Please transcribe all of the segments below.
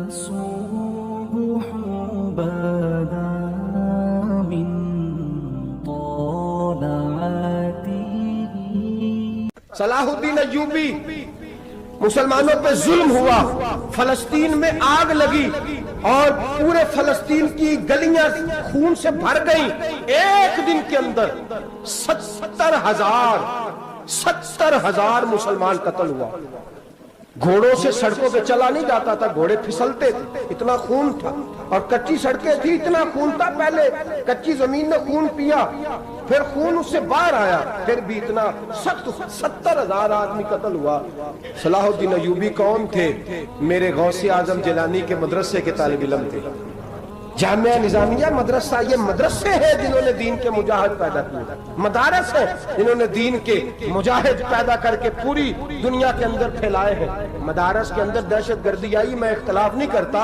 الصبح بدا من طلعته. صلاح الدین ایوبی، مسلمانوں پہ ظلم ہوا، فلسطین میں آگ لگی اور پورے فلسطین کی گلیاں خون سے بھر گئیں. ایک دن کے اندر 70,000 مسلمان قتل ہوا. گھوڑوں سے سڑکوں پہ چلا نہیں جاتا تھا، گھوڑے پھسلتے تھے، اتنا خون تھا. اور کچی سڑکیں تھی، اتنا خون تھا. پہلے کچی زمین نے خون پیا، پھر خون اس سے باہر آیا، پھر بھی اتنا 70,000 آدمی قتل ہوا. صلاح الدین ایوبی کون تھے؟ میرے غوث اعظم جیلانی کے مدرسے کے طالب علم تھے. جامعہ نظامیہ مدرسہ، یہ مدرسے ہیں جنہوں نے دین کے مجاہد پیدا کیے، مدارس ہیں جنہوں نے دین کے مجاہد پیدا کر کے پوری دنیا کے اندر پھیلائے ہیں. مدارس کے اندر دہشت گردی آئی، میں اختلاف نہیں کرتا،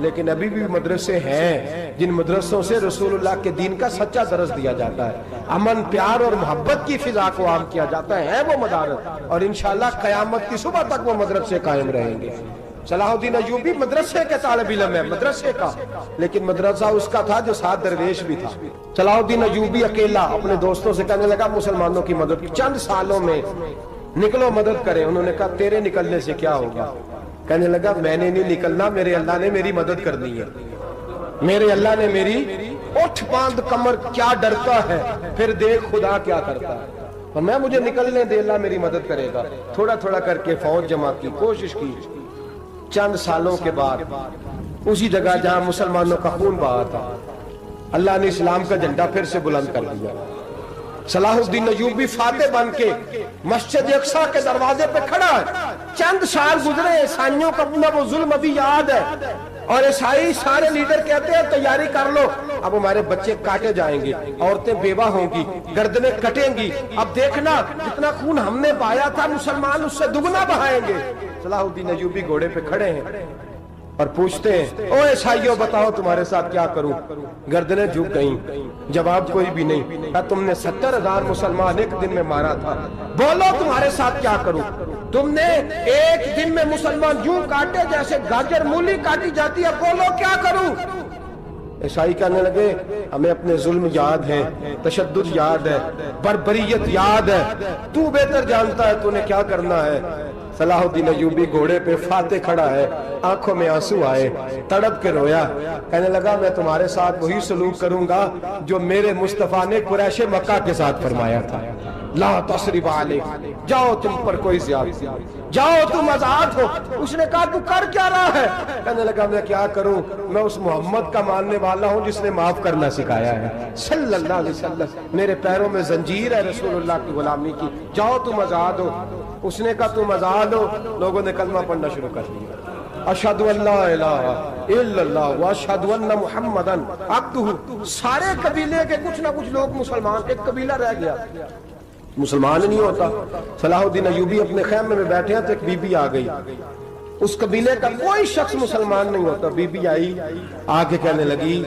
لیکن ابھی بھی مدرسے ہیں جن مدرسوں سے رسول اللہ کے دین کا سچا درس دیا جاتا ہے، امن، پیار اور محبت کی فضا کو عام کیا جاتا ہے وہ مدارس. اور انشاءاللہ قیامت کی صبح تک وہ مدرسے قائم رہیں گے. صلاح الدین ایوبی مدرسے کے طالب علم ہے، مدرسے کا، لیکن مدرسہ اس کا تھا جو ساتھ درویش بھی تھا. صلاح الدین ایوبی اکیلا اپنے دوستوں سے کہنے لگا مسلمانوں کی مدد چند سالوں میں نکلو مدد کریں. انہوں نے کہا تیرے نکلنے سے کیا ہوگا؟ کہنے لگا میں نے نہیں نکلنا، میرے اللہ نے میری مدد کرنی ہے، میرے اللہ نے میری اٹھ باندھ کمر کیا ڈرتا ہے، پھر دیکھ خدا کیا کرتا ہے. اور میں مجھے نکلنے دے، اللہ میری مدد کرے گا. تھوڑا تھوڑا کر کے فوج جمع کی، کوشش کی. چند سالوں کے بعد اسی جگہ جہاں مسلمانوں کا خون بہا تھا، اللہ نے اسلام کا جھنڈا پھر سے بلند کر دیا. صلاح الدین ایوبی فاتح بن کے مسجد اقصیٰ کے دروازے پہ کھڑا ہے. چند سال گزرے، عیسائیوں کا اپنا وہ ظلم ابھی یاد ہے، اور عیسائی سارے لیڈر کہتے ہیں تیاری کر لو، اب ہمارے بچے کاٹے جائیں گے، عورتیں بیوہ ہوں گی، گردنیں کٹیں گی، اب دیکھنا جتنا خون ہم نے بہایا تھا مسلمان اس سے دگنا بہائیں گے. صلاح الدین ایوبی گھوڑے پہ کھڑے ہیں اور پوچھتے ہیں او عیسائیوں بتاؤ تمہارے ساتھ کیا کروں؟ گردنیں جھک گئیں، جواب کوئی بھی نہیں. کہا تم نے 70,000 مسلمان ایک دن میں مارا تھا، بولو تمہارے ساتھ کیا کروں؟ تم نے ایک دن میں مسلمان یوں کاٹے جیسے گاجر مولی کاٹی جاتی ہے، بولو کیا کروں؟ عیسائی کہنے لگے ہمیں اپنے ظلم یاد ہے، تشدد یاد ہے، بربریت یاد ہے، تو بہتر جانتا ہے تو نے کیا کرنا ہے. صلاح الدین ایوبی گھوڑے پہ فاتح کھڑا ہے، آنکھوں میں آنسو آئے، تڑپ کے رویا. کہنے لگا میں تمہارے ساتھ وہی سلوک کروں گا جو میرے مصطفیٰ نے قریش مکہ کے ساتھ فرمایا تھا. لا تصریب علیک، جاؤ تم پر کوئی زیادتی، جاؤ تم آزاد ہو. اس نے کہا تو کر کیا رہا ہے؟ کہنے لگا میں کیا کروں، میں اس محمد کا ماننے والا ہوں جس نے معاف کرنا سکھایا ہے صلی اللہ علیہ وسلم. میرے پیروں میں زنجیر ہے رسول اللہ کی غلامی کی، جاؤ تم آزاد ہو. اس نے کہا تم آزاد ہو. لوگوں نے کلمہ پڑھنا شروع کر دیا، اشہد ان لا الہ الا اللہ واشہد ان محمدن عبدہ. سارے قبیلے کے کچھ نہ کچھ لوگ مسلمان، ایک قبیلہ رہ گیا مسلمان نہیں ہوتا. صلاح الدین ایوبی اپنے خیمے میں بیٹھے ہیں تو ایک بی بی آ گئی، اس قبیلے کا کوئی شخص مسلمان نہیں ہوتا. بی بی آئی، آگے کہنے لگی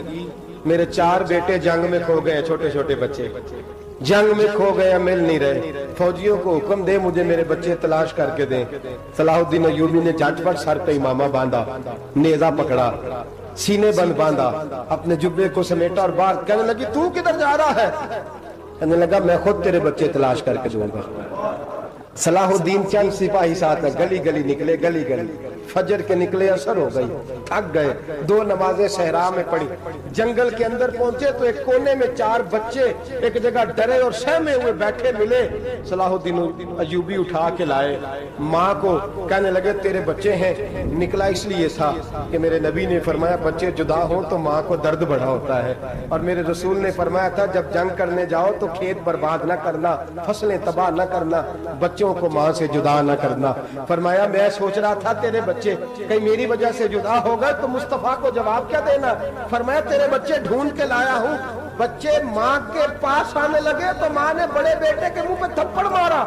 میرے 4 بیٹے جنگ میں کھو گئے، چھوٹے چھوٹے بچے جنگ میں کھو گئے، مل نہیں رہے، فوجیوں کو حکم دے مجھے میرے بچے تلاش کر کے دیں. صلاح الدین ایوبی نے جھٹ پٹ سر پہ امامہ باندھا، نیزہ پکڑا، سینے بند باندھا، اپنے جبے کو سمیٹا اور باہر. کہنے لگی تو کدھر جا رہا ہے؟ کہنے لگا میں خود تیرے بچے تلاش کر کے دوں گا. صلاح الدین چند سپاہی ساتھ گلی گلی نکلے، گلی گلی فجر کے نکلے، اثر ہو گئی، تھک گئے. 2 نمازیں صحرا میں پڑھی، جنگل کے اندر پہنچے تو ایک کونے میں 4 بچے ایک جگہ ڈرے اور سہمے ہوئے بیٹھے ملے. صلاح الدین ایوبی اٹھا کے لائے، ماں کو کہنے لگے تیرے بچے ہیں. نکلا اس لیے تھا کہ میرے نبی نے فرمایا بچے جدا ہوں تو ماں کو درد بڑا ہوتا ہے، اور میرے رسول نے فرمایا تھا جب جنگ کرنے جاؤ تو کھیت برباد نہ کرنا، فصلیں تباہ نہ کرنا، بچوں کو ماں سے جدا نہ کرنا. فرمایا میں سوچ رہا تھا تیرے بچے کہیں میری وجہ سے جدا ہو گئے تو مصطفیٰ کو جواب کیا دینا. فرمایا تیرے بچے ڈھونڈ کے لایا ہوں. بچے ماں کے پاس آنے لگے تو ماں نے بڑے بیٹے کے منہ پہ تھپڑ مارا.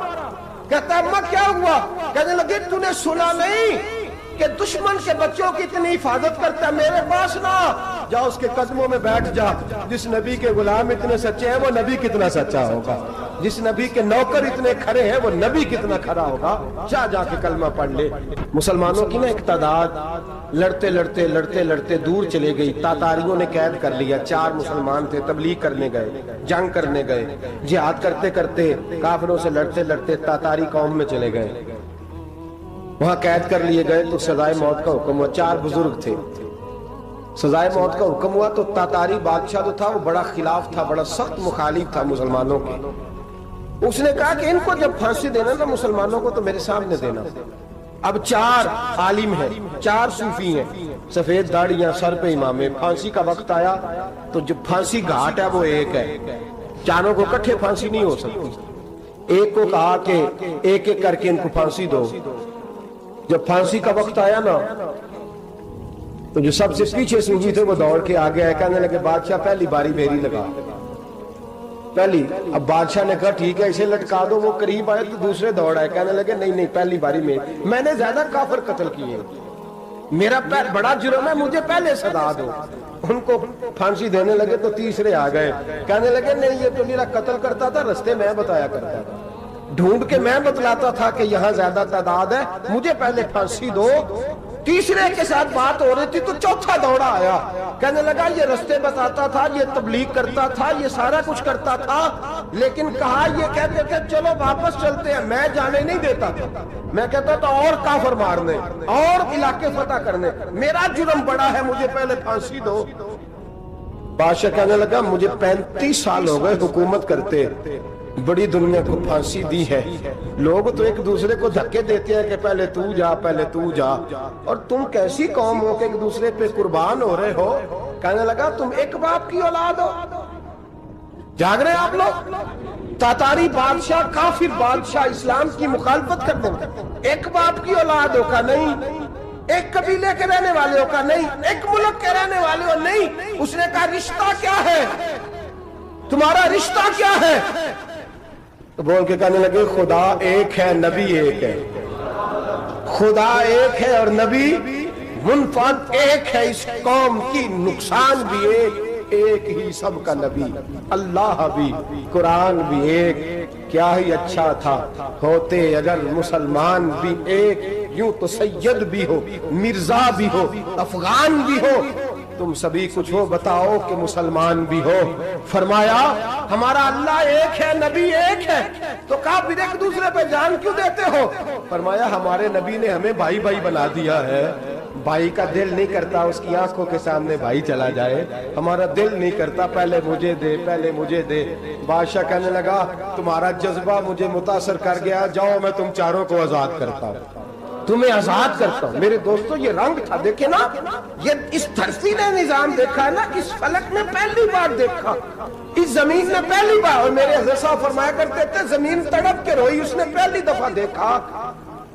کہتا اماں کیا ہوا؟ کہنے لگے تو نے سنا نہیں کہ دشمن کے بچوں کی اتنی حفاظت کرتا ہے، میرے پاس نہ جا، اس کے قدموں میں بیٹھ جا. جس نبی کے غلام اتنے سچے ہیں وہ نبی کتنا سچا ہوگا. جس نبی کے نوکر اتنے کھڑے ہیں وہ نبی کتنا کھڑا ہوگا. جا کے کلمہ پڑھ لے. مسلمانوں کی نا ایک تعداد لڑتے دور چلے گئی. تاتاریوں نے قید کر لیا. 4 مسلمان تھے, تبلیغ کرنے گئے, جنگ کرنے گئے, جہاد کرتے کرتے کافروں سے لڑتے تاتاری قوم میں چلے گئے. وہاں قید کر لیے گئے تو سزائے موت کا حکم ہوا. 4 بزرگ تھے, سزائے موت کا حکم ہوا تو تاتاری بادشاہ جو تھا وہ بڑا خلاف تھا, بڑا سخت مخالف تھا مسلمانوں کے. اس نے کہا کہ ان کو جب پھانسی دینا نا مسلمانوں کو تو میرے سامنے دینا. اب 4 عالم ہیں, 4 صوفی ہیں, سفید داڑیاں, سر پہ امامے. پھانسی کا وقت آیا تو جو پھانسی گھاٹ ہے وہ ایک ہے, چاروں کو اکٹھے پھانسی نہیں ہو سکتی. ایک کو کہا کہ ایک ایک کر کے ان کو پھانسی دو. جب پھانسی کا وقت آیا نا تو جو سب سے پیچھے صوفی تھے وہ دوڑ کے آگے آئے, کہنے لگے بادشاہ پہلی باری میری لگا. پہلی. اب بادشاہ نے کہا ٹھیک ہے اسے لٹکا دو. وہ قریب آئے تو دوسرے دوڑ آئے, کہنے لگے نہیں پہلی باری میں نے زیادہ کافر قتل کیے, میرا بڑا جرم ہے, مجھے پہلے سزا دو. ان کو پھانسی دینے لگے تو تیسرے آ گئے, کہنے لگے نہیں یہ تو میرا قتل کرتا تھا, رستے میں بتایا کرتا تھا, ڈھونڈ کے میں بتلاتا تھا کہ یہاں زیادہ تعداد ہے, مجھے پہلے پھانسی دو. تیسرے کے ساتھ بات ہو رہی تھی تو چوتھا دوڑا آیا, کہنے لگا یہ رستے بتاتا تھا, یہ تبلیغ کرتا تھا, یہ سارا کچھ کرتا تھا, لیکن کہا یہ کہتے تھے چلو واپس چلتے ہیں, میں جانے نہیں دیتا تھا. میں کہتا تھا اور کافر مارنے اور علاقے فتح کرنے, میرا جرم بڑا ہے, مجھے پہلے پھانسی دو. بادشاہ کہنے لگا مجھے 35 سال ہو گئے حکومت کرتے, بڑی دنیا کو پھانسی دی ہے. لوگ تو ایک دوسرے کو دھکے دیتے ہیں کہ پہلے تو جا, اور تم کیسی قوم ہو کہ ایک دوسرے پہ قربان ہو رہے ہو. کہنے لگا تم ایک باپ کی اولاد ہو. جاگ رہے آپ لوگ. تاتاری بادشاہ, کافر بادشاہ, اسلام کی مخالفت کرتے ہیں. ایک باپ کی اولاد ہو کا نہیں, ایک قبیلے کے رہنے والے ہو کا نہیں, ایک ملک کے رہنے والے ہو نہیں. اس نے کہا رشتہ کیا ہے, تمہارا رشتہ کیا ہے؟ تو بول کے کہنے لگے خدا ایک ہے, نبی ایک ہے. خدا ایک ہے اور نبی منفرد ایک ہے. اس قوم کی نقصان بھی ایک ہی سب کا نبی. اللہ بھی, قرآن بھی ایک. کیا ہی اچھا تھا ہوتے اگر مسلمان بھی ایک. یوں تو سید بھی ہو, مرزا بھی ہو, افغان بھی ہو, تم سبھی کچھ ہو, بتاؤ کہ مسلمان بھی ہو. فرمایا ہمارا اللہ ایک ہے, نبی ایک ہے. تو کہا پھر ایک دوسرے پہ جان کیوں دیتے ہو؟ فرمایا ہمارے نبی نے ہمیں بھائی بنا دیا ہے. بھائی کا دل نہیں کرتا اس کی آنکھوں کے سامنے بھائی چلا جائے, ہمارا دل نہیں کرتا پہلے مجھے دے. بادشاہ کہنے لگا تمہارا جذبہ مجھے متاثر کر گیا, جاؤ میں تم چاروں کو آزاد کرتا ہوں, تمہیں آزاد کرتا ہوں. میرے دوستو یہ رنگ تھا, دیکھیں نا, یہ اس دھرتی نے نظام دیکھا ہے نا, اس فلک نے پہلی بار دیکھا, اس زمین نے پہلی بار. اور میرے حضرت صاحب فرمایا کرتے تھے زمین تڑپ کے روئی, اس نے پہلی دفعہ دیکھا.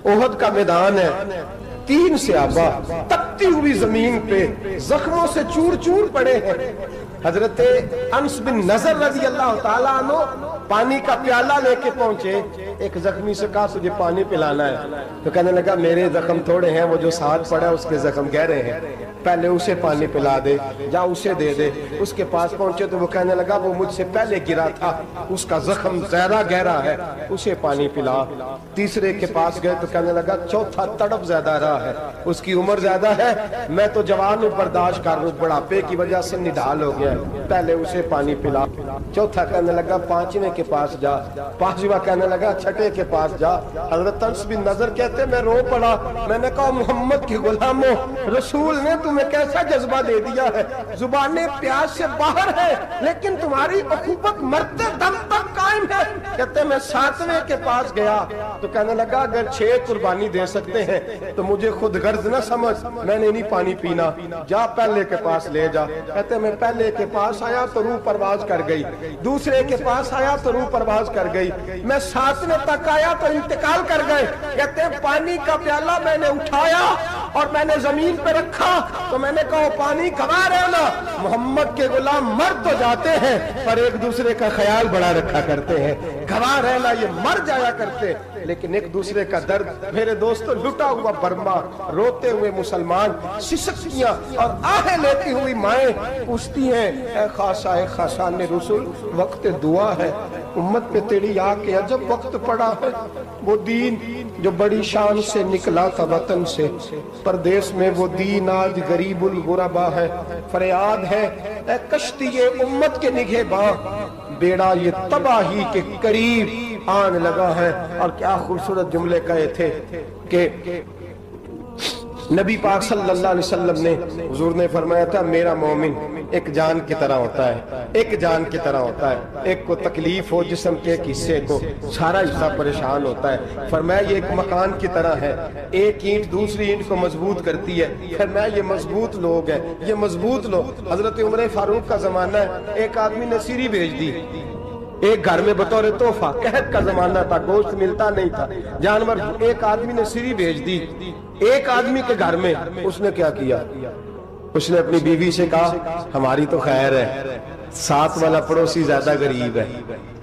احد کا میدان ہے, 3 صحابہ تپتی ہوئی زمین پہ زخموں سے چور پڑے ہیں. حضرت انس بن نضر رضی اللہ تعالیٰ عنہ پانی کا پیالہ لے کے پہنچے. ایک زخمی سے کہا تجھے پانی پلانا ہے, تو کہنے لگا میرے زخم تھوڑے ہیں, وہ جو ساتھ پڑا اس کے زخم گہرے ہیں, پہلے اسے پانی پلا دے, جا اسے دے دے. اس کے پاس پہنچے تو وہ کہنے لگا وہ مجھ سے پہلے گرا تھا, اس کا زخم زیادہ گہرا ہے, اسے پانی پلا. تیسرے کے پاس گئے تو کہنے لگا چوتھا تڑپ زیادہ رہا ہے, اس کی عمر زیادہ ہے, میں تو جوان ہوں, برداشت کر لوں, بڑھاپے کی وجہ سے نڈھال ہو گیا, پہلے اسے پانی پلا. چوتھا کہنے لگا 5ویں کے پاس جا, 5واں کہنے لگا 6ٹھے کے پاس جا. حضرت انس بن نضر کہتے میں رو پڑا, میں نے کہا محمد کے غلاموں, رسول نے تمہیں کیسا جذبہ دے دیا ہے, زبانیں پیاس سے باہر ہے لیکن تمہاری اخوت مرتے دم تک قائم ہے. کہتے میں 7ویں کے پاس گیا تو کہنے لگا اگر 6 قربانی دے سکتے ہیں تو مجھے خود غرض نہ سمجھ, میں نے نہیں پانی پینا, جا پہلے کے پاس لے جا. کہتے میں پہلے کے پاس آیا تو روح پرواز کر گئی, دوسرے کے پاس آیا تو روح پرواز کر گئی, میں 7ویں تک آیا تو انتقال کر گئے. کہتے ہیں پانی کا پیالہ میں نے اٹھایا اور میں نے زمین پہ رکھا تو میں نے کہا پانی گنوا رہنا, محمد کے غلام مر تو جاتے ہیں پر ایک دوسرے کا خیال بڑا رکھا کرتے ہیں, گنوا رہنا یہ مر جایا کرتے لیکن ایک دوسرے کا درد. میرے دوستو لٹا ہوا برما, روتے ہوئے مسلمان, سسکیاں اور آہیں لیتی ہوئی مائیں پوچھتی ہیں اے خاصہ اے خاصان رسول, وقت دعا ہے, امت پہ تیری آ کے عجب وقت پڑا ہے، وہ دین جو بڑی شان سے نکلا تھا وطن سے، پردیس میں وہ دین آج غریب الغربا ہے۔ فریاد ہے اے کشتی امت کے نگہ باں، بیڑا یہ تباہی کے قریب آن لگا ہے۔ اور کیا خوبصورت جملے کہے تھے کہ نبی پاک صلی اللہ علیہ وسلم نے، حضور نے فرمایا تھا میرا مومن ایک جان کی طرح ہوتا ہے، ایک جان کی طرح ہوتا ہے، ایک کو تکلیف ہو جسم کے ایک حصے کو سارا حصہ پریشان ہوتا ہے۔ فرمایا یہ ایک مکان کی طرح ہے، ایک اینٹ دوسری اینٹ کو مضبوط کرتی ہے۔ فرمایا یہ مضبوط لوگ ہیں، یہ مضبوط لوگ۔ حضرت عمر فاروق کا زمانہ ہے، ایک آدمی نے سیری بھیج دی ایک گھر میں بطور تحفہ، قحط کا زمانہ تھا، گوشت ملتا نہیں تھا، جانور، ایک آدمی نے سیری بھیج دی ایک آدمی کے گھر میں۔ اس نے کیا کیا؟ اس نے اپنی بیوی سے کہا ہماری تو خیر ہے، ساتھ والا پڑوسی زیادہ غریب ہے،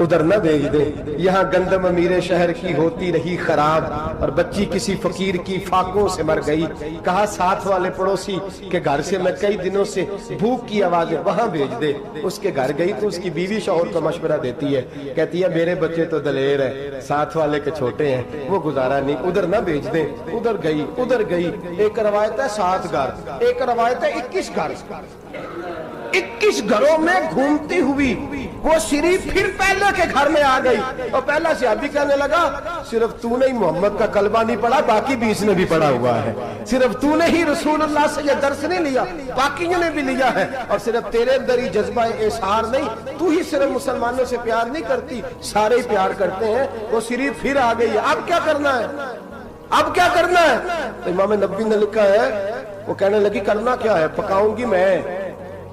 ادھر نہ بھیج دے، یہاں گندم امیر شہر کی ہوتی رہی خراب اور بچی کسی فقیر کی فاقوں سے مر گئی۔ کہا ساتھ والے پڑوسی کے گھر سے میں کئی دنوں سے بھوک کی آوازیں، وہاں بھیج دے۔ اس کے گھر گئی تو اس کی بیوی شوہر کو مشورہ دیتی ہے، کہتی ہے میرے بچے تو دلیر ہیں، ساتھ والے کے چھوٹے ہیں، وہ گزارا نہیں، ادھر نہ بھیج دیں۔ ادھر گئی۔ ایک روایت ہے 7 گھر، ایک روایت ہے 21 گھر۔ 21 گھروں میں گھومتی ہوئی وہ سری پھر پہلے کے گھر میں آ گئی، اور پہلا صحابی کہنے لگا صرف تو نے ہی محمد کا کلمہ نہیں پڑھا، باقی بھی اس نے بھی پڑھا ہوا ہے، صرف تو نے ہی رسول اللہ سے یہ درس نہیں لیا، باقیوں نے بھی لیا ہے، اور صرف تیرے اندر ہی جذبہ اظہار نہیں، تو ہی صرف مسلمانوں سے پیار نہیں کرتی، سارے ہی پیار کرتے ہیں۔ وہ سری پھر آ گئی ہے، اب کیا کرنا ہے؟ اب کیا کرنا ہے؟ تو امام نبوی نے لکھا ہے، وہ کہنے لگی کرنا کیا ہے؟ پکاؤں گی میں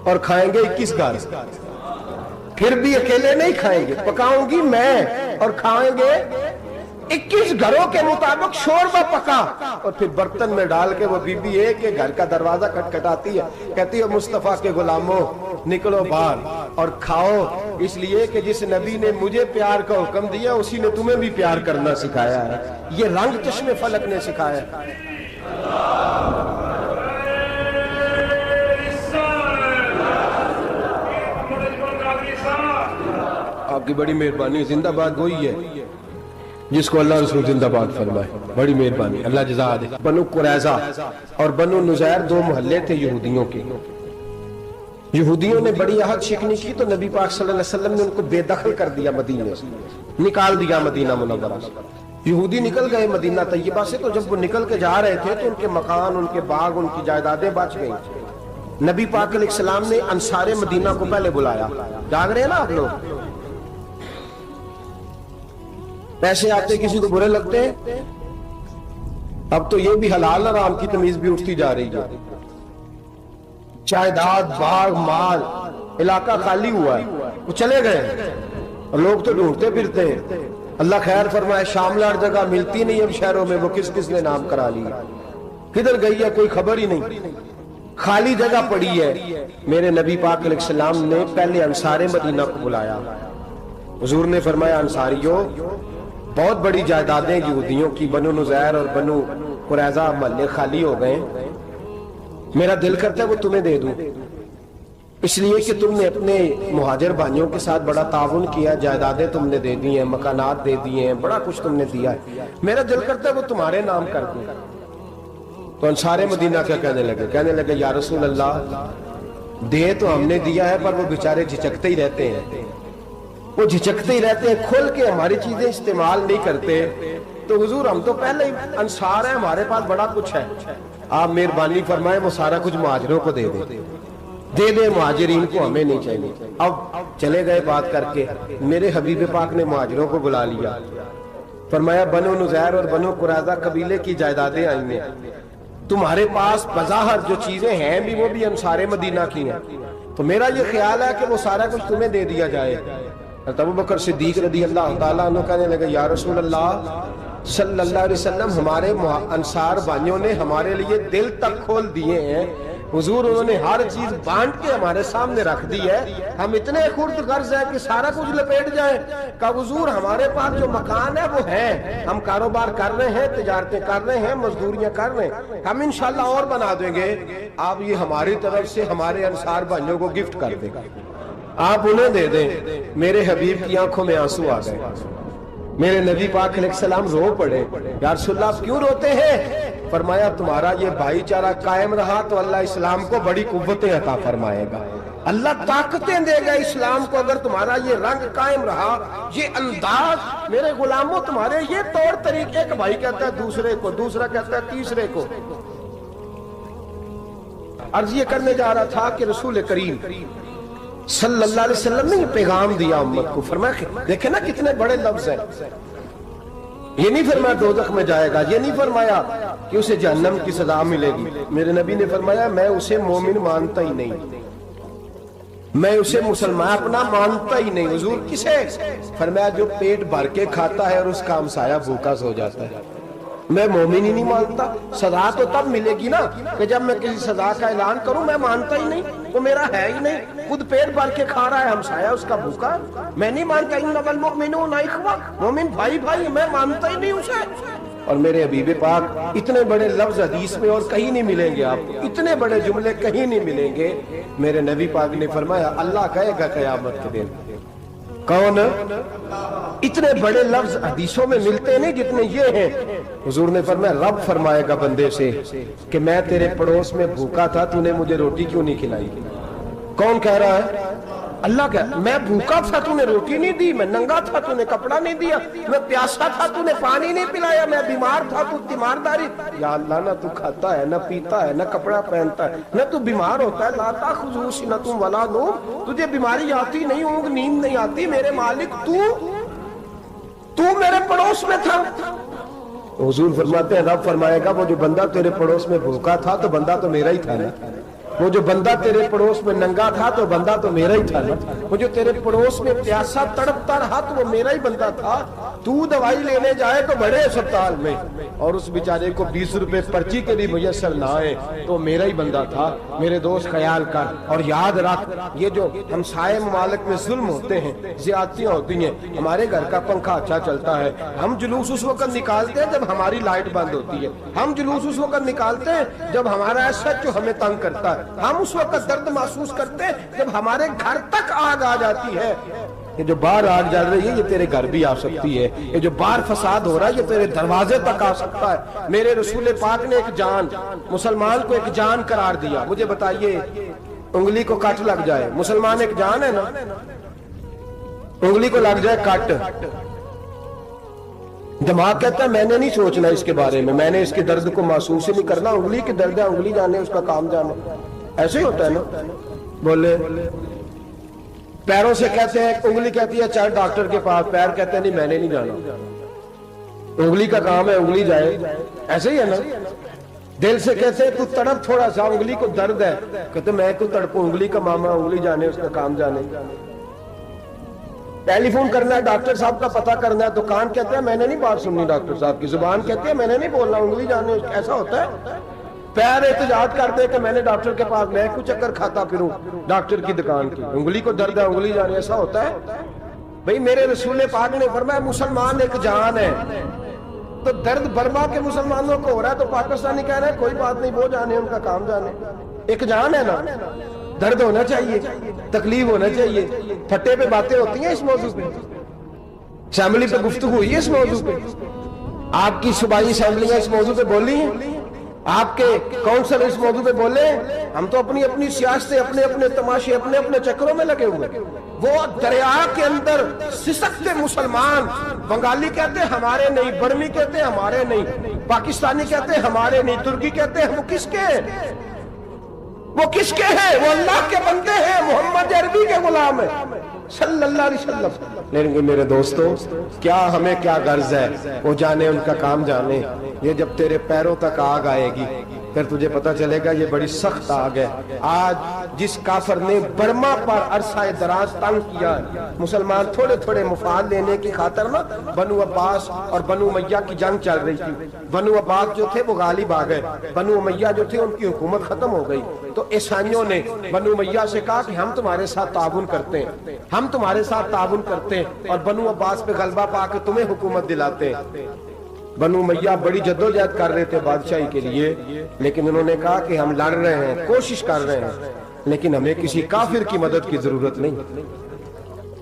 اور کھائیں گے 21 گھر، پھر بھی اکیلے نہیں کھائیں گے، پکاؤں گی میں اور کھائیں گے 21 گھروں کے مطابق شوربہ پکا، اور پھر برتن میں ڈال کے وہ بی بی ایک کے گھر کا دروازہ کھٹکھٹاتی ہے، کہتی ہے مصطفیٰ کے غلاموں نکلو باہر اور کھاؤ، اس لیے کہ جس نبی نے مجھے پیار کا حکم دیا اسی نے تمہیں بھی پیار کرنا سکھایا ہے، یہ رنگ چشم فلک نے سکھایا ہے۔ آپ کی بڑی مہربانی، زندہ باد وہی ہے جس کو اللہ رسول زندہ باد فرمائے، بڑی مہربانی، اللہ جزا دے۔ بنو قریظہ اور بنو نذیر 2 محلے تھے یہودیوں کے۔ یہودیوں نے بڑی عہد شکنی کی تو نبی پاک صلی اللہ علیہ وسلم نے ان کو بے دخل کر دیا، مدینے سے نکال دیا، مدینہ منورہ سے۔ یہودی نکل گئے مدینہ طیبہ سے، تو جب وہ نکل کے جا رہے تھے تو ان کے مکان، ان کے باغ، ان کی جائیدادیں بچ گئیں۔ نبی پاک علیہ السلام نے انصار مدینہ کو پہلے بلایا، جاگ رہے ہیں نا آپ لوگ؟ پیسے آتے کسی کو برے لگتے ہیں، اب تو یہ بھی حلال حرام کی تمیز بھی اٹھتی جا رہی ہے۔ جائیداد، باغ، مال، علاقہ خالی ہوا ہے، وہ چلے گئے اور لوگ تو ڈھونڈتے پھرتے ہیں۔ اللہ خیر فرمائے، شاملہ جگہ ملتی نہیں اب شہروں میں، وہ کس کس نے نام کرا لیا، کدھر گئی ہے کوئی خبر ہی نہیں، خالی جگہ پڑی ہے۔ میرے نبی پاک علیہ السلام نے پہلے انصار مدینہ کو بلایا، حضور نے فرمایا انصاریوں بہت بڑی جائیدادیں یہودیوں کی، بنو نذیر اور بنو قریظہ محلے خالی ہو گئے، میرا دل کرتا ہے وہ تمہیں دے دوں، اس لیے کہ تم نے اپنے مہاجر بھائیوں کے ساتھ بڑا تعاون کیا، جائیدادیں تم نے دے دی ہیں، مکانات دے دیے ہیں، بڑا کچھ تم نے دیا ہے، میرا دل کرتا ہے وہ تمہارے نام کر دوں۔ تو انصار مدینہ کیا کہنے لگے یا رسول اللہ دے تو ہم نے دیا ہے پر وہ بیچارے جھچکتے ہی رہتے ہیں، وہ جھچکتے ہی رہتے ہیں، کھول کے ہماری چیزیں استعمال نہیں کرتے۔ تو حضور ہم تو پہلے ہی انصار ہیں، ہمارے پاس بڑا کچھ ہے، آپ مہربانی فرمائیں وہ سارا کچھ مہاجروں کو دے دے، مہاجرین کو ہمیں نہیں چاہیے۔ اب چلے گئے بات کر کے، میرے حبیب پاک نے مہاجروں کو بلا لیا، فرمایا بنو نذیر اور بنو قریظہ قبیلے کی جائیدادیں آئی ہیں، تمہارے پاس بظاہر جو چیزیں ہیں بھی وہ بھی انصار مدینہ کی ہیں، تو میرا یہ خیال ہے کہ وہ سارا کچھ تمہیں دے دیا جائے۔ ابو بکر صدیق رضی اللہ تعالیٰ عنہ کہنے لگے یا رسول اللہ صلی اللہ علیہ وسلم ہمارے انصار بھائیوں نے ہمارے لیے دل تک کھول دیے ہیں، حضور انہوں نے ہر چیز بانٹ کے ہمارے سامنے رکھ دی ہے، ہم اتنے خرد غرض ہیں کہ سارا کچھ لپیٹ جائیں۔ کہا حضور ہمارے پاس جو مکان ہے وہ ہے، ہم کاروبار کر رہے ہیں، تجارتیں کر رہے ہیں، مزدوریاں کر رہے ہیں، ہم انشاءاللہ اور بنا دیں گے، آپ یہ ہماری طرف سے ہمارے انصار بھائیوں کو گفٹ کر دیں۔ آپ انہیں دے دیں. میرے حبیب کی آنکھوں میں آنسو آ گئے. میرے نبی پاک علیہ السلام رو پڑے. یا رسول اللہ آپ کیوں روتے ہیں؟ فرمایا تمہارا یہ بھائی چارہ قائم رہا تو اللہ اسلام کو بڑی قوتیں عطا فرمائے گا. اللہ طاقتیں دے گا اسلام کو اگر تمہارا یہ رنگ قائم رہا، یہ انداز. میرے غلاموں تمہارے یہ طور طریقے، ایک بھائی کہتا ہے دوسرے کو، دوسرا کہتا ہے تیسرے کو. عرض یہ کرنے جا رہا تھا کہ رسول کریم صلی اللہ علیہ وسلم نے یہ پیغام دیا امت کو. فرمایا دیکھیں نا کتنے بڑے لفظ ہیں. یہ نہیں فرمایا دوزخ میں جائے گا، یہ نہیں فرمایا کہ اسے جہنم کی سزا ملے گی. میرے نبی نے فرمایا میں اسے مومن مانتا ہی نہیں، میں اسے مسلمان اپنا مانتا ہی نہیں. حضور کسے؟ فرمایا جو پیٹ بھر کے کھاتا ہے اور اس کا ہمسایہ بھوکا سو جاتا ہے. میں مومن ہی نہیں مانتا. سزا تو تب ملے گی نا کہ جب میں کسی سزا کا اعلان کروں. میں مانتا ہی نہیں، وہ میرا ہے ہی نہیں. خود پیٹ بھر کے کھا رہا ہے، ہمسایہ اس کا بھوکا. میں نہیں مانتا انما المؤمنون اخوہ، مومن بھائی بھائی، میں مانتا ہی نہیں اسے. اور میرے حبیب پاک اتنے بڑے لفظ حدیث میں اور کہیں نہیں ملیں گے آپ کو، اتنے بڑے جملے کہیں نہیں ملیں گے. میرے نبی پاک نے فرمایا اللہ کہے گا قیامت کے دن. کون؟ اتنے بڑے لفظ حدیثوں میں ملتے نہیں جتنے یہ ہیں. حضور نے فرمایا رب فرمائے گا بندے سے کہ میں تیرے پڑوس میں بھوکا تھا، تو نے مجھے روٹی کیوں نہیں کھلائی؟ کون کہہ رہا ہے؟ اللہ کہہ میں بھوکا تھا تو نے روٹی نہیں دی، میں ننگا تھا تو نے کپڑا نہیں دیا، میں پیاسا تھا تو نے پانی نہیں پلایا، میں بیمار تھا تو تیمارداری. یا اللہ نہ تو کھاتا ہے، نہ پیتا ہے، نہ کپڑا پہنتا ہے، نہ تو بیمار ہوتا ہے. لا تاخذہ سنۃ ولا نوم، تجھے بیماری آتی نہیں، اونگ نیند نہیں آتی. میرے مالک تو میرے پڑوس میں تھا. حضور فرماتے ہیں رب فرمائے گا وہ جو بندہ تیرے پڑوس میں بھوکا تھا تو بندہ تو میرا ہی تھا نا. وہ جو بندہ تیرے پڑوس میں ننگا تھا تو بندہ تو میرا ہی تھا نا. وہ جو تیرے پڑوس میں پیاسا تڑپتا رہا تو وہ میرا ہی بندہ تھا. تو دوائی لینے جائے تو بڑے اسپتال میں اور اس بیچارے کو 20 روپے پرچی کے بھی میسر نہ آئے تو میرا ہی بندہ تھا. میرے دوست خیال کر اور یاد رکھ یہ جو ہمسائے ممالک میں ظلم ہوتے ہیں، زیادتیاں ہوتی ہیں. ہمارے گھر کا پنکھا اچھا چلتا ہے، ہم جلوس اس وقت نکالتے ہیں جب ہماری لائٹ بند ہوتی ہے. ہم جلوس اس وقت نکالتے ہیں جب ہمارا ایسا جو ہمیں تنگ کرتا ہے. ہم اس وقت درد محسوس کرتے ہیں جب ہمارے گھر تک آگ آ جاتی ہے. یہ جو باہر آگ جل رہی ہے یہ تیرے گھر بھی آ سکتی ہے. یہ جو باہر فساد ہو رہا ہے یہ تیرے دروازے تک آ سکتا ہے. میرے رسول پاک نے ایک جان، مسلمان کو ایک جان قرار دیا. مجھے بتائیے انگلی کو کٹ لگ جائے، مسلمان ایک جان ہے نا، انگلی کو لگ جائے کٹ، دماغ کہتا ہے میں نے نہیں سوچنا اس کے بارے میں نے اس کے درد کو محسوس ہی نہیں کرنا. انگلی کی درد ہے، انگلی جانے اس کا کام جانے. ایسے ہی ہوتا ہے نا. بولے پیروں سے کہتے ہیں، انگلی کہتی ہے چل ڈاکٹر کے پاس، پیر کہتے ہیں نہیں میں نے نہیں جانا. انگلی کا کام ہے انگلی جائے. ایسے ہی ہے نا. دل سے کہتے ہیں تو تڑپ تھوڑا سا، انگلی کو درد ہے، کہتے میں کو تڑپوں، انگلی کا ماما، انگلی جانے اس کا کام جانے. ٹیلی فون کرنا ہے ڈاکٹر صاحب کا پتہ کرنا ہے تو کان کہتے ہیں میں نے نہیں بات سننی ڈاکٹر صاحب کی، زبان کہتے ہیں میں نے نہیں بولنا، انگلی جانے. ایسا ہوتا ہے. پیر احتجاج کرتے کہ میں نے ڈاکٹر کے پاس، میں کچھ چکر کھاتا پھروں ڈاکٹر کی دکان کی، انگلی کو درد ہے انگلی جانے. ایسا ہوتا ہے بھئی. میرے رسول پاک نے فرمایا مسلمان ایک جان ہے. تو درد برما کے مسلمانوں کو ہو رہا ہے تو پاکستانی کہہ رہے ہیں کوئی بات نہیں وہ جانے ان کا کام جانے. ایک جان ہے نا. درد ہونا چاہیے، تکلیف ہونا چاہیے. پھٹے پہ باتیں ہوتی ہیں اس موضوع پہ، اسمبلی پہ گفتگو ہوئی ہے اس موضوع پہ، آپ کی صوبائی اسمبلیاں اس موضوع پہ بولی ہیں، آپ کے کونسل اس موضوع پہ بولے. ہم تو اپنی اپنی سیاستیں، اپنے اپنے تماشے، اپنے اپنے چکروں میں لگے ہوئے. وہ دریا کے اندر سسکتے مسلمان، بنگالی کہتے ہیں ہمارے نہیں، برمی کہتے ہیں ہمارے نہیں، پاکستانی کہتے ہیں ہمارے نہیں، ترکی کہتے ہیں وہ کس کے ہیں؟ وہ کس کے ہیں؟ وہ اللہ کے بندے ہیں، محمد عربی کے غلام ہیں صلی اللہ علیہ وسلم. لیکن میرے دوستو کیا ہمیں کیا غرض ہے؟ وہ جانے ان کا کام جانے. یہ جب تیرے پیروں تک آگ آئے گی پھر تجھے پتا چلے گا یہ بڑی سخت آگ ہے. آج جس کافر نے برما پر عرصہ دراز تنگ کیا ہے، مسلمان تھوڑے تھوڑے مفاد لینے کی خاطر نا، بنو عباس اور بنو امیہ کی جنگ چل رہی تھی. بنو عباس جو تھے وہ غالب آ گئے، بنو امیہ جو تھے ان کی حکومت ختم ہو گئی. تو عیسائیوں نے بنو امیہ سے کہا کہ ہم تمہارے ساتھ تعاون کرتے ہیں، ہم تمہارے ساتھ تعاون کرتے ہیں اور بنو عباس پہ غلبہ پا کے تمہیں حکومت دلاتے ہیں. بنو امیہ بڑی جدوجہد کر رہے تھے بادشاہی کے لیے، لیکن انہوں نے کہا کہ ہم لڑ رہے ہیں، کوشش کر رہے ہیں، لیکن ہمیں کسی کافر کی مدد کی ضرورت نہیں.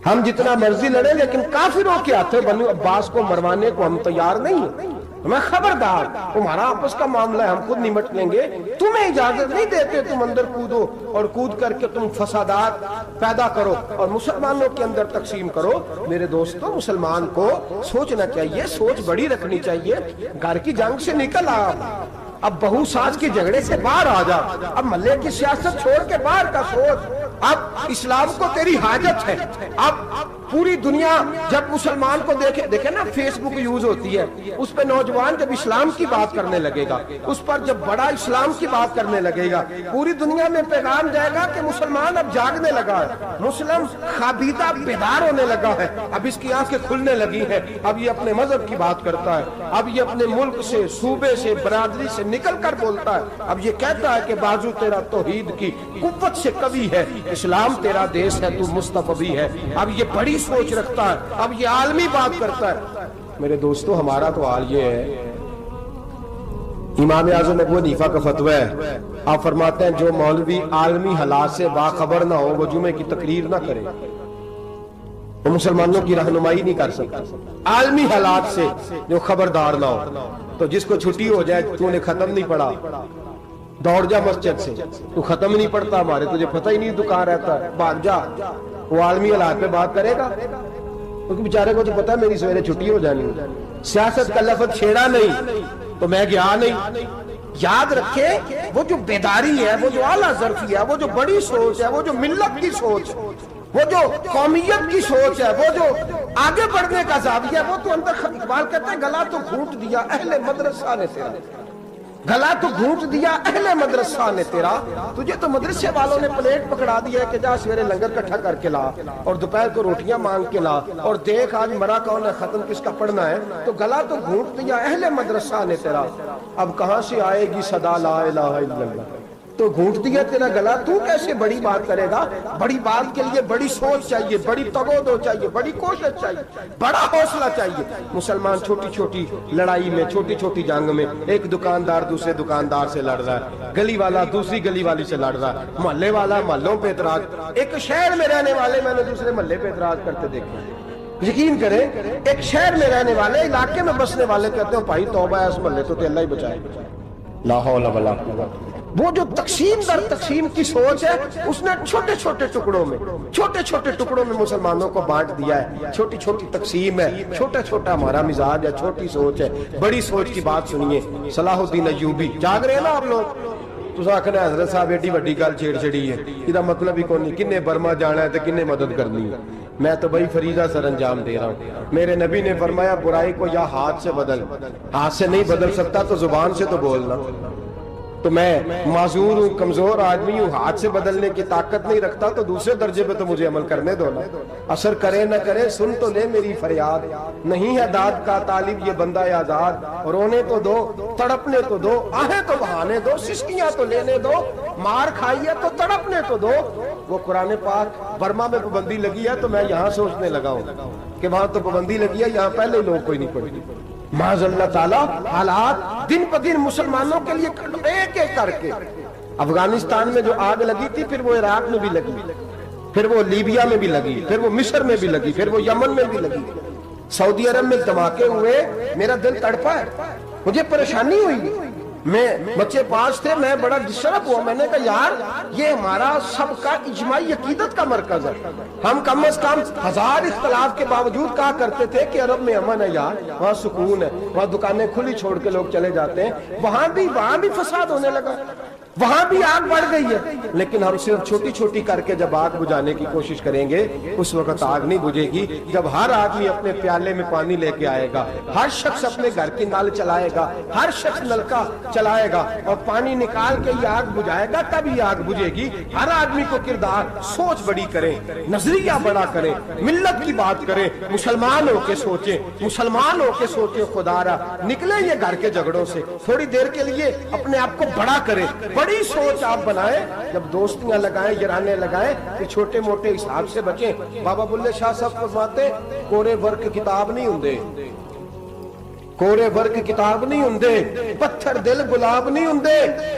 ہم جتنا مرضی لڑیں لیکن کافروں کے ہاتھوں بنو عباس کو مروانے کو ہم تیار نہیں ہیں. میں خبردار، تمہارا آپس کا معاملہ ہے، ہم خود نمٹ لیں گے. تمہیں اجازت نہیں دیتے تم اندر کودو اور کود کر کے تم فسادات پیدا کرو اور مسلمانوں کے اندر تقسیم کرو. میرے دوستو، مسلمان کو سوچنا چاہیے، سوچ بڑی رکھنی چاہیے. گھر کی جنگ سے نکل آ، اب بہو ساس کے جھگڑے سے باہر آ جا. اب محلے کی سیاست چھوڑ کے باہر کا سوچ. اب اسلام کو تیری حاجت ہے. اب پوری دنیا جب مسلمان کو دیکھے نا، فیس بک یوز ہوتی ہے، اس پہ نوجوان جب اسلام کی بات کرنے لگے گا، اس پر جب بڑا اسلام کی بات کرنے لگے گا، پوری دنیا میں پیغام جائے گا کہ مسلمان اب جاگنے لگا ہے، مسلم خوابیدہ بیدار ہونے لگا ہے. اب اس کی آنکھیں کھلنے لگی ہیں. اب یہ اپنے مذہب کی بات کرتا ہے. اب یہ اپنے ملک سے، صوبے سے، برادری سے نکل کر بولتا ہے. اب یہ کہتا ہے کہ بازو تیرا توحید کی قوت سے قوی ہے، اسلام تیرا دیس ہے، تو مصطفی ہے. اب یہ بڑی سوچ رکھتا ہے. اب یہ عالمی بات کرتا ہے. میرے دوستو، ہمارا تو حال یہ ہے. امام اعظم ابو حنیفہ کا فتویٰ ہے، آپ فرماتے ہیں جو مولوی عالمی حالات سے باخبر نہ ہو وہ جمعے کی تقریر نہ کرے، وہ مسلمانوں کی رہنمائی نہیں کر سکتا. عالمی حالات سے جو خبردار نہ ہو. تو جس کو چھٹی ہو جائے، تو نے ختم نہیں پڑھا، دوڑ جا مسجد سے. تو ختم نہیں پڑھتا، ہمارے تجھے پتہ ہی نہیں دکان رہتا ہے، بھاگ جا. وہ عالمی حالات پہ بات کرے گا، کیونکہ بیچارے کو تو پتہ ہے میری سویرے چھٹی ہو جانی. سیاست کا لفظ چھیڑا نہیں تو میں گیا نہیں. یاد رکھے، وہ جو بیداری ہے، وہ جو اعلیٰ ظرفی ہے، وہ جو بڑی سوچ ہے، وہ جو ملت کی سوچ، وہ جو قومیت کی سوچ ہے، وہ جو آگے بڑھنے کا زاویہ ہے، وہ تو اندر. اقبال کہتے ہیں گلا تو گھونٹ دیا اہل مدرسہ نے تیرا، گلا تو گھونٹ دیا اہل مدرسہ نے تیرا. تجھے تو مدرسے والوں نے پلیٹ پکڑا دیا ہے کہ جا سویرے لنگر کٹھا کر کے لا اور دوپہر کو روٹیاں مانگ کے لا اور دیکھ آج مرا کون ہے، ختم کس کا پڑھنا ہے. تو گلا تو گھونٹ دیا اہل مدرسہ نے تیرا، اب کہاں سے آئے گی صدا لا الہ الا اللہ. تو گھونٹ دیا تیرا گلا، تو کیسے بڑی بات کرے گا؟ بڑی بات کے لیے بڑی سوچ چاہیے، بڑی تگودو چاہیے، بڑی کوشش چاہیے، بڑا حوصلہ چاہیے. مسلمان چھوٹی چھوٹی لڑائی میں، چھوٹی چھوٹی جنگ میں، ایک دکاندار دوسرے دکاندار سے لڑ رہا ہے، گلی والا دوسری گلی والی سے لڑ رہا ہے، محلے والا محلوں پہ اعتراض. ایک شہر میں رہنے والے میں نے دوسرے محلے پہ اعتراض کرتے دیکھے. یقین کریں، ایک شہر میں رہنے والے، علاقے میں بسنے والے کہتے ہیں بھائی توبہ ہے اس محلے تو اللہ ہی بچائے. لا حول ولا قوت. وہ جو تقسیم در تقسیم کی سوچ ہے، اس نے چھوٹے چھوٹے ٹکڑوں میں مسلمانوں کو بانٹ دیا ہے. چھوٹی چھوٹی تقسیم ہے، چھوٹا چھوٹا ہمارا مزاج ہے، چھوٹی سوچ ہے. بڑی سوچ کی بات سنیے. صلاح الدین ایوبی، جاگ رہے ہیں نا آپ لوگ؟ تو آخنا حضرت صاحب ایڈی وڈی گل چھیڑ چھڑی ہے، یہ مطلب ہی کون نہیں. کنے برما جانا ہے تو کنے مدد کرنی ہے. میں تو بھائی فریضہ سر انجام دے رہا ہوں. میرے نبی نے فرمایا برائی کو یا ہاتھ سے بدل، ہاتھ سے نہیں بدل سکتا تو زبان سے تو بولنا. تو میں معذور ہوں، کمزور آدمی ہوں، ہاتھ سے بدلنے کی طاقت نہیں رکھتا، تو دوسرے درجے پہ تو مجھے عمل کرنے دو نا. اثر کرے نہ کرے سن تو لے میری فریاد، نہیں ہے داد کا طالب یہ بندہ آزاد. رونے تو دو، تڑپنے تو دو، آہیں تو بہانے دو، سسکیاں تو لینے دو، مار کھائیے تو تڑپنے تو دو. وہ قرآن پاک برما میں پابندی لگی ہے تو میں یہاں سوچنے لگا ہوں کہ وہاں تو پابندی لگی ہے، یہاں پہلے لوگ کوئی نہیں پڑھتی. معاذ اللہ تعالیٰ حالات دن پہ دن مسلمانوں کے لیے ایک ایک کر کے. افغانستان میں جو آگ لگی تھی، پھر وہ عراق میں بھی لگی، پھر وہ لیبیا میں بھی لگی، پھر وہ مصر میں بھی لگی، پھر وہ یمن میں بھی لگی. سعودی عرب میں دھماکے ہوئے، میرا دل تڑپا ہے، مجھے پریشانی ہوئی. میں بچے 5 تھے، میں بڑا ڈسٹرب ہوا. میں نے کہا یار یہ ہمارا سب کا اجماعی عقیدت کا مرکز ہے. ہم کم از کم 1000 اختلاف کے باوجود کہا کرتے تھے کہ عرب میں امن ہے، یار وہاں سکون ہے، وہاں دکانیں کھلی چھوڑ کے لوگ چلے جاتے ہیں. وہاں بھی فساد ہونے لگا، وہاں بھی آگ بڑھ گئی ہے. لیکن ہم صرف چھوٹی چھوٹی کر کے جب آگ بجھانے کی کوشش کریں گے، اس وقت آگ نہیں بجھے گی. جب ہر آدمی اپنے پیالے میں پانی لے کے آئے گا، ہر شخص اپنے گھر کی نل چلائے گا، ہر شخص نلکا چلائے گا اور پانی نکال کے یہ آگ بجھائے گا، تب یہ آگ بجھے گی. ہر آدمی کو کردار، سوچ بڑی کریں، نظریہ بڑا کریں، ملت کی بات کریں، مسلمان ہو کے سوچیں، مسلمان ہو کے سوچیں. خدا را نکلیں یہ گھر کے جھگڑوں سے، تھوڑی دیر کے لیے اپنے آپ کو بڑا کریں، بڑی سوچ آپ بنائیں. جب دوستیاں لگائیں، یارانے لگائیں، کہ چھوٹے موٹے حساب سے بچیں. بابا بلے شاہ صاحب فرماتے کورے ورک کتاب نہیں ہوندے، ਕੋਰੇ ਵਰਗ ਕਿਤਾਬ ਨਹੀਂ ਹੁੰਦੇ, ਪੱਥਰ ਦਿਲ ਗੁਲਾਬ ਨਹੀਂ ਹੁੰਦੇ।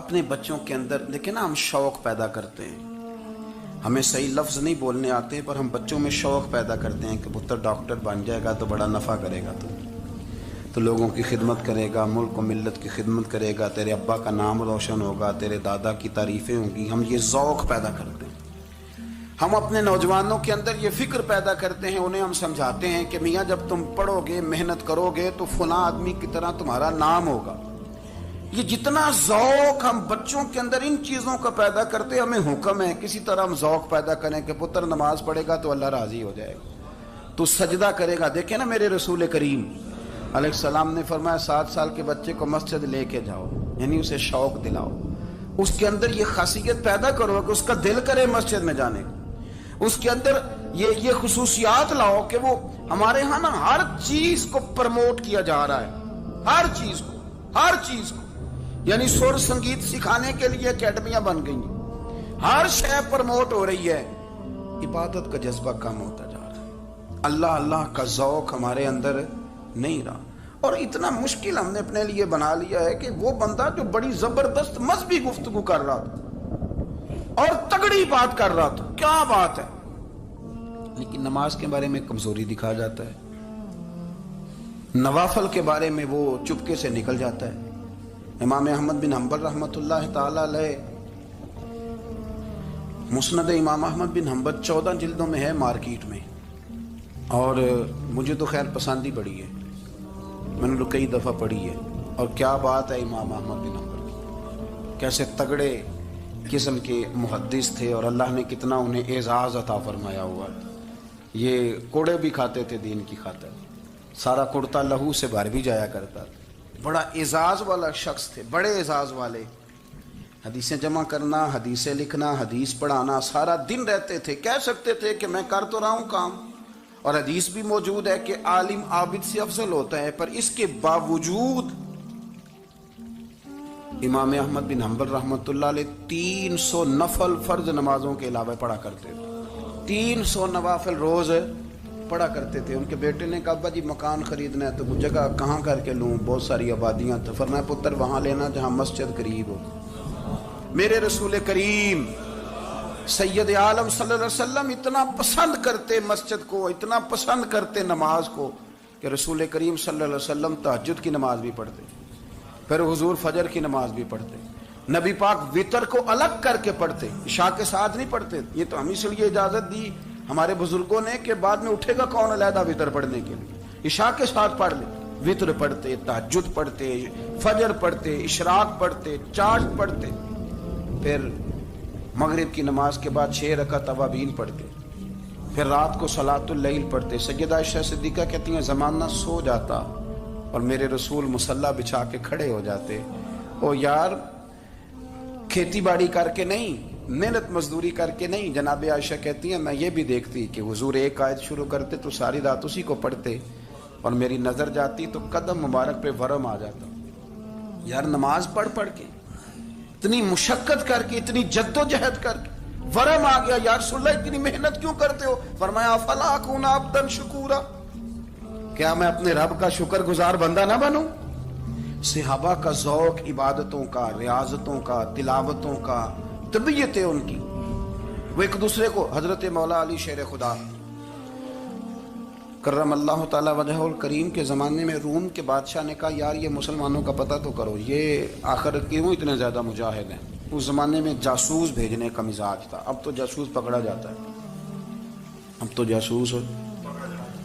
اپنے بچوں کے اندر دیکھیں نا، ہم شوق پیدا کرتے ہیں، ہمیں صحیح لفظ نہیں بولنے آتے پر ہم بچوں میں شوق پیدا کرتے ہیں کہ پتر ڈاکٹر بن جائے گا تو بڑا نفع کرے گا، تو لوگوں کی خدمت کرے گا، ملک و ملت کی خدمت کرے گا، تیرے ابا کا نام روشن ہوگا، تیرے دادا کی تعریفیں ہوں گی. ہم یہ ذوق پیدا کرتے ہیں. ہم اپنے نوجوانوں کے اندر یہ فکر پیدا کرتے ہیں، انہیں ہم سمجھاتے ہیں کہ میاں جب تم پڑھو گے، محنت کرو گے تو فلاں آدمی کی طرح تمہارا نام ہوگا. یہ جتنا ذوق ہم بچوں کے اندر ان چیزوں کا پیدا کرتے ہیں، ہمیں حکم ہے کسی طرح ہم ذوق پیدا کریں کہ پتر نماز پڑھے گا تو اللہ راضی ہو جائے گا، تو سجدہ کرے گا. دیکھیں نا میرے رسول کریم علیہ السلام نے فرمایا 7 سال کے بچے کو مسجد لے کے جاؤ، یعنی اسے شوق دلاؤ، اس کے اندر یہ خاصیت پیدا کرو کہ اس کا دل کرے مسجد میں جانے کو، اس کے اندر یہ خصوصیات لاؤ کہ وہ ہمارے ہاں نا ہر چیز کو پروموٹ کیا جا رہا ہے، ہر چیز کو یعنی سر سنگیت سکھانے کے لیے اکیڈمیاں بن گئی ہیں، ہر شے پروموٹ ہو رہی ہے. عبادت کا جذبہ کم ہوتا جا رہا ہے، اللہ کا ذوق ہمارے اندر نہیں رہا. اور اتنا مشکل ہم نے اپنے لیے بنا لیا ہے کہ وہ بندہ جو بڑی زبردست مذہبی گفتگو کر رہا تھا اور تگڑی بات کر رہا تھا، کیا بات ہے، لیکن نماز کے بارے میں کمزوری دکھا جاتا ہے، نوافل کے بارے میں وہ چپکے سے نکل جاتا ہے. امام احمد بن حنبل رحمۃ اللہ تعالی علیہ، مسند امام احمد بن حنبل 14 جلدوں میں ہے مارکیٹ میں، اور مجھے تو خیر پسند ہی بڑی ہے، میں نے کئی دفعہ پڑھی ہے. اور کیا بات ہے امام احمد بن حنبل کی، کیسے تگڑے قسم کے محدث تھے اور اللہ نے کتنا انہیں اعزاز عطا فرمایا ہوا. یہ کوڑے بھی کھاتے تھے دین کی خاطر، سارا کرتا لہو سے بھر بھی جایا کرتا تھا. بڑا اعزاز والا شخص تھے، بڑے اعزاز والے. حدیثیں جمع کرنا، حدیثیں لکھنا، حدیث پڑھانا، سارا دن رہتے تھے. کہہ سکتے تھے کہ میں کر تو رہا ہوں کام، اور حدیث بھی موجود ہے کہ عالم عابد سے افضل ہوتا ہے، پر اس کے باوجود امام احمد بن حنبل رحمۃ اللہ علیہ 300 نفل فرض نمازوں کے علاوہ پڑھا کرتے تھے. 300 نوافل روز پڑھا کرتے تھے. ان کے بیٹے نے کہا ابا جی مکان خریدنا ہے تو وہ جگہ کہاں کر کے لوں، بہت ساری آبادیاں. تو فرمایا پتر وہاں لینا جہاں مسجد قریب ہو. میرے رسول کریم سید عالم صلی اللہ علیہ وسلم اتنا پسند کرتے مسجد کو، اتنا پسند کرتے نماز کو کہ رسول کریم صلی اللہ علیہ وسلم تہجد کی نماز بھی پڑھتے، پھر حضور فجر کی نماز بھی پڑھتے. نبی پاک وتر کو الگ کر کے پڑھتے، عشاء کے ساتھ نہیں پڑھتے. یہ تو ہم اس لیے اجازت دی ہمارے بزرگوں نے کہ بعد میں اٹھے گا کون علیحدہ وتر پڑھنے کے لیے، عشاء کے ساتھ پڑھ لے. وتر پڑھتے، تہجد پڑھتے، فجر پڑھتے، اشراق پڑھتے، چاشت پڑھتے، پھر مغرب کی نماز کے بعد 6 رکعت اوابین پڑھتے، پھر رات کو صلاۃ اللیل پڑھتے. سیدہ عائشہ صدیقہ کہتی ہیں زمانہ سو جاتا اور میرے رسول مصلی بچھا کے کھڑے ہو جاتے. او یار کھیتی باڑی کر کے نہیں، محنت مزدوری کر کے نہیں. جناب عائشہ کہتی ہیں میں یہ بھی دیکھتی کہ حضور ایک آیت شروع کرتے تو ساری رات اسی کو پڑھتے، اور میری نظر جاتی تو قدم مبارک پہ ورم آ جاتا. یار نماز پڑھ کے اتنی مشقت کر کے، اتنی جد و جہد کر کے ورم آ گیا. یا رسول اللہ اتنی محنت کیوں کرتے ہو؟ فرمایا افلا اکون عبدا شکورا، کیا میں اپنے رب کا شکر گزار بندہ نہ بنوں؟ صحابہ کا ذوق عبادتوں کا، ریاضتوں کا، تلاوتوں کا، طبیعت ہے ان کی. وہ ایک دوسرے کو، حضرت مولا علی شیر خدا کرم اللہ تعالی وجہہ الکریم کے زمانے میں روم کے بادشاہ نے کہا یار یہ مسلمانوں کا پتہ تو کرو، یہ آخر کیوں اتنے زیادہ مجاہد ہیں. اس زمانے میں جاسوس بھیجنے کا مزاج تھا، اب تو جاسوس پکڑا جاتا ہے، اب تو جاسوس،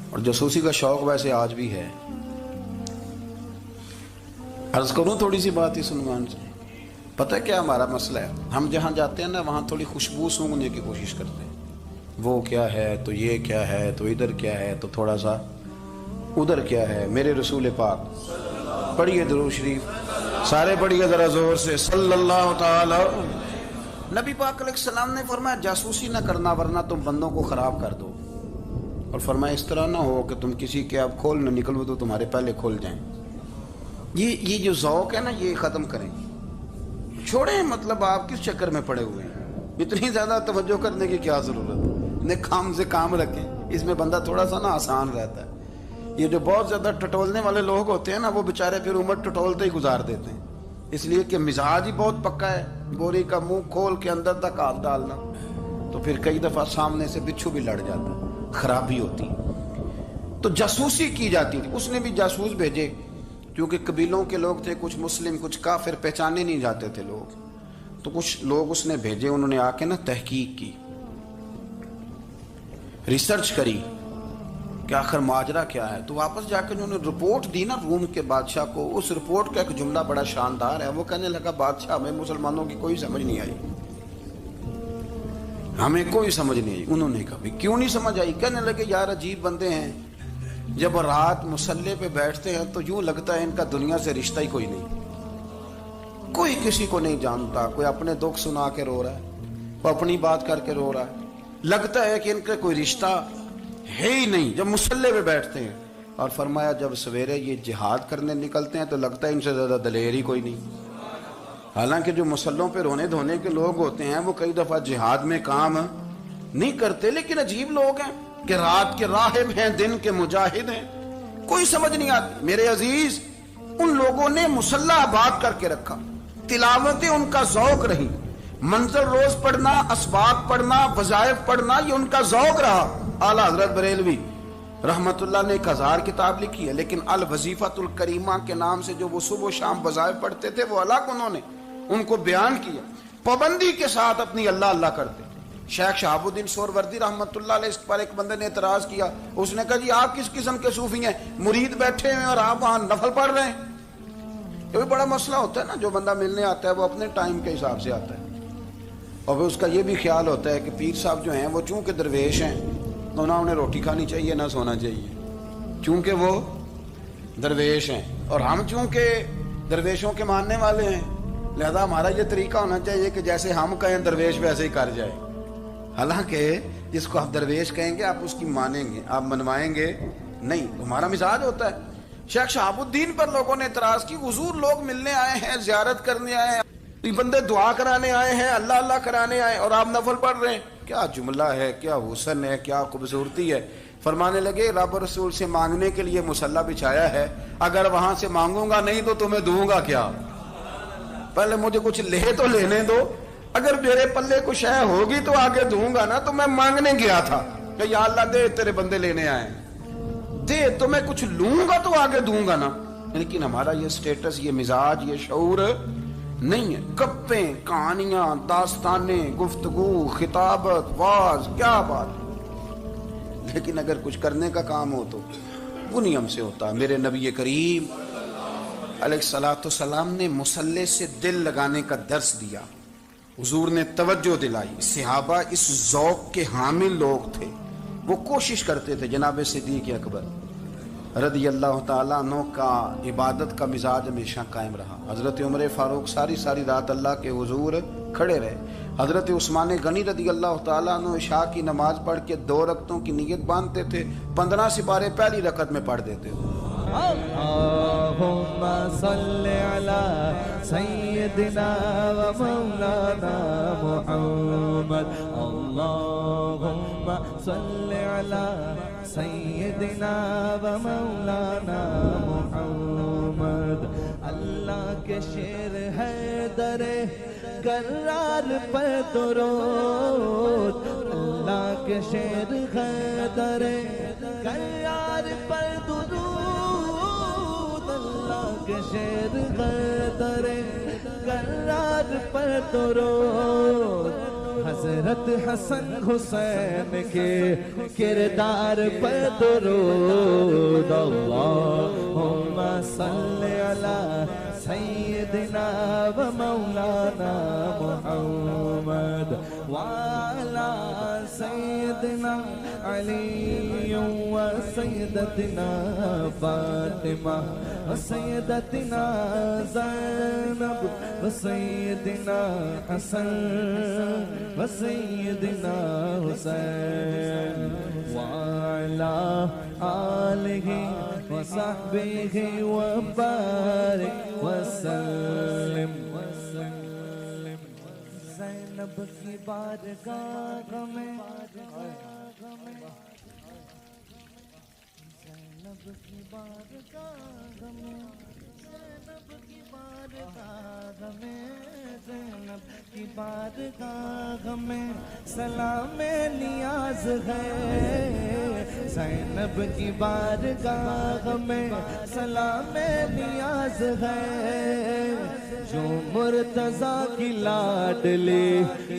اور جاسوسی کا شوق ویسے آج بھی ہے. عرض کروں تھوڑی سی بات اس عنوان سے. پتہ کیا ہمارا مسئلہ ہے؟ ہم جہاں جاتے ہیں نا وہاں تھوڑی خوشبو سونگنے کی کوشش کرتے ہیں. وہ کیا ہے تو یہ کیا ہے تو ادھر کیا ہے تو تھوڑا سا ادھر کیا ہے. میرے رسول پاک پڑھیے درود شریف، سارے پڑھیے ذرا زور سے صلی اللہ تعالی. نبی پاک علیہ السلام نے فرمایا جاسوسی نہ کرنا ورنہ تم بندوں کو خراب کر دو، اور فرمایا اس طرح نہ ہو کہ تم کسی کے اب کھول نہ نکلو تو تمہارے پہلے کھول جائیں. یہ جو ذوق ہے نا یہ ختم کریں، چھوڑیں. مطلب آپ کس چکر میں پڑے ہوئے ہیں؟ اتنی زیادہ توجہ کرنے کی کیا ضرورت ہے؟ اپنے کام سے کام رکھیں، اس میں بندہ تھوڑا سا نا آسان رہتا ہے. یہ جو بہت زیادہ ٹٹولنے والے لوگ ہوتے ہیں نا وہ بےچارے پھر عمر ٹٹولتے ہی گزار دیتے ہیں. اس لیے کہ مزاج ہی بہت پکا ہے، بوری کا منہ کھول کے اندر تک ہاتھ ڈالنا، تو پھر کئی دفعہ سامنے سے بچھو بھی لڑ جاتا، خرابی ہوتی۔ تو جاسوسی کی جاتی تھی، اس نے بھی جاسوس بھیجے، کیونکہ قبیلوں کے لوگ تھے، کچھ مسلم کچھ کافر، پہچانے نہیں جاتے تھے لوگ، تو کچھ لوگ اس نے بھیجے، انہوں نے آ کے نا تحقیق کی، ریسرچ کری کہ آخر ماجرا کیا ہے۔ تو واپس جا کے انہوں نے رپورٹ دی نا روم کے بادشاہ کو، اس رپورٹ کا ایک جملہ بڑا شاندار ہے، وہ کہنے لگا بادشاہ ہمیں مسلمانوں کی کوئی سمجھ نہیں آئی، ہمیں کوئی سمجھ نہیں آئی۔ انہوں نے کہا بھی کیوں نہیں سمجھ آئی؟ کہنے لگے یار عجیب بندے ہیں، جب رات مصلے پہ بیٹھتے ہیں تو یوں لگتا ہے ان کا دنیا سے رشتہ ہی کوئی نہیں، کوئی کسی کو نہیں جانتا، کوئی اپنے دکھ سنا کے رو رہا ہے، کوئی اپنی بات کر کے رو رہا ہے، لگتا ہے کہ ان کا کوئی رشتہ ہے ہی نہیں جب مصلے پہ بیٹھتے ہیں۔ اور فرمایا جب سویرے یہ جہاد کرنے نکلتے ہیں تو لگتا ہے ان سے زیادہ دلیر ہی کوئی نہیں۔ حالانکہ جو مسلوں پہ رونے دھونے کے لوگ ہوتے ہیں وہ کئی دفعہ جہاد میں کام نہیں کرتے، لیکن عجیب لوگ ہیں کہ رات کے راہب ہیں، دن کے مجاہد ہیں، کوئی سمجھ نہیں آتی۔ میرے عزیز، ان لوگوں نے مصلی آباد کر کے رکھا، تلاوتیں ان کا ذوق رہی، منظر روز پڑھنا، اسباق پڑھنا، وظائف پڑھنا، یہ ان کا ذوق رہا۔ اعلیٰ حضرت بریلوی رحمت اللہ نے 1000 کتاب لکھی ہے، لیکن الوظیفۃ الکریمہ کے نام سے جو وہ صبح و شام وظائف پڑھتے تھے وہ الگ انہوں نے ان کو بیان کیا، پابندی کے ساتھ اپنی اللہ اللہ کرتے۔ شیخ شہاب الدین سہروردی رحمت اللہ علیہ، اس پر ایک بندے نے اعتراض کیا، اس نے کہا جی آپ کس قسم کے صوفی ہیں، مرید بیٹھے ہیں اور آپ وہاں نفل پڑھ رہے ہیں؟ یہ بھی بڑا مسئلہ ہوتا ہے نا، جو بندہ ملنے آتا ہے وہ اپنے ٹائم کے حساب سے آتا ہے، اور پھر اس کا یہ بھی خیال ہوتا ہے کہ پیر صاحب جو ہیں وہ چونکہ درویش ہیں تو نہ انہیں روٹی کھانی چاہیے نہ سونا چاہیے، چونکہ وہ درویش ہیں، اور ہم چونکہ درویشوں کے ماننے والے ہیں لہذا ہمارا یہ طریقہ ہونا چاہیے کہ جیسے ہم کہیں درویش ویسے ہی کر جائے۔ حالانکہ جس کو آپ درویش کہیں گے آپ اس کی مانیں گے، آپ منوائیں گے نہیں، ہمارا مزاج ہوتا ہے۔ شیخ شہاب الدین پر لوگوں نے اعتراض کی، حضور لوگ ملنے آئے ہیں، زیارت کرنے آئے ہیں، یہ بندے دعا کرانے آئے ہیں، اللہ اللہ کرانے آئے، اور آپ نفل پڑھ رہے ہیں، کیا جملہ ہے، کیا حسن ہے، کیا خوبصورتی ہے۔ فرمانے لگے رب رسول سے مانگنے کے لیے مصلی بچھایا ہے، اگر وہاں سے مانگوں گا نہیں تو تمہیں دوں گا کیا؟ پہلے مجھے کچھ لے تو لینے دو، اگر میرے پلے کچھ ہے ہوگی تو آگے دوں گا نا، تو میں مانگنے گیا تھا کہ یا اللہ دے تیرے بندے لینے آئے، دے تو میں کچھ لوں گا تو آگے دوں گا نا۔ لیکن ہمارا یہ سٹیٹس، یہ مزاج، یہ شعور نہیں ہے۔ گپیں، کہانیاں، داستانیں، گفتگو، خطابت، واز، کیا بات، لیکن اگر کچھ کرنے کا کام ہو تو وہ نہیں ہم سے ہوتا۔ میرے نبی کریم علیہ الصلوۃ والسلام نے مصلی سے دل لگانے کا درس دیا، حضور نے توجہ دلائی، صحابہ اس ذوق کے حامل لوگ تھے، وہ کوشش کرتے تھے۔ جناب صدیق اکبر رضی اللہ تعالیٰ عنہ کا عبادت کا مزاج ہمیشہ قائم رہا۔ حضرت عمر فاروق ساری رات اللہ کے حضور کھڑے رہے۔ حضرت عثمان غنی رضی اللہ تعالیٰ عنہ عشاء کی نماز پڑھ کے 2 رکعتوں کی نیت باندھتے تھے، 15 سپارے پہلی رکعت میں پڑھ دیتے تھے۔ اللهم صل على سيدنا ومولانا محمد، اللهم صل على سيدنا ومولانا محمد۔ اللہ کے شیر ہے در کرار پر درود، اللہ کے شیر ہے در کرار پر درود، کے شیر غدر کرار پر درود، حضرت حسن حسین کے کردار پر درود، اللہم صلی علی سیدنا و مولانا محمد وعلی سیدنا علی و سیدتنا فاطمہ و سیدتنا زینب و سیدنا حسن و سیدنا حسین وعلی آلہ و صحبہ و بارک وسلم۔ زینب کی بارگاہ میں، زینب کی بارگاہ میں زینب کی بارگاہ میں سلام نیاز ہے، زینب کی بارگاہ میں سلام نیاز ہے، جو مرتضیٰ کی لاڈلی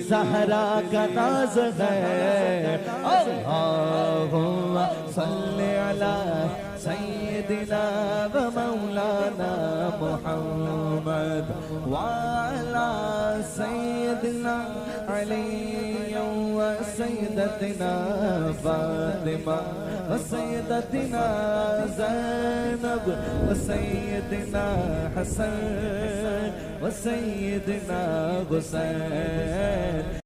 زہرا کا ناز ہے۔ اللہم صلی علی سیدنا و مولانا محمد وعلی سیدنا علی و سیدتنا فاطمہ و سیدتنا زینب و سیدنا حسن و سیدنا حسین۔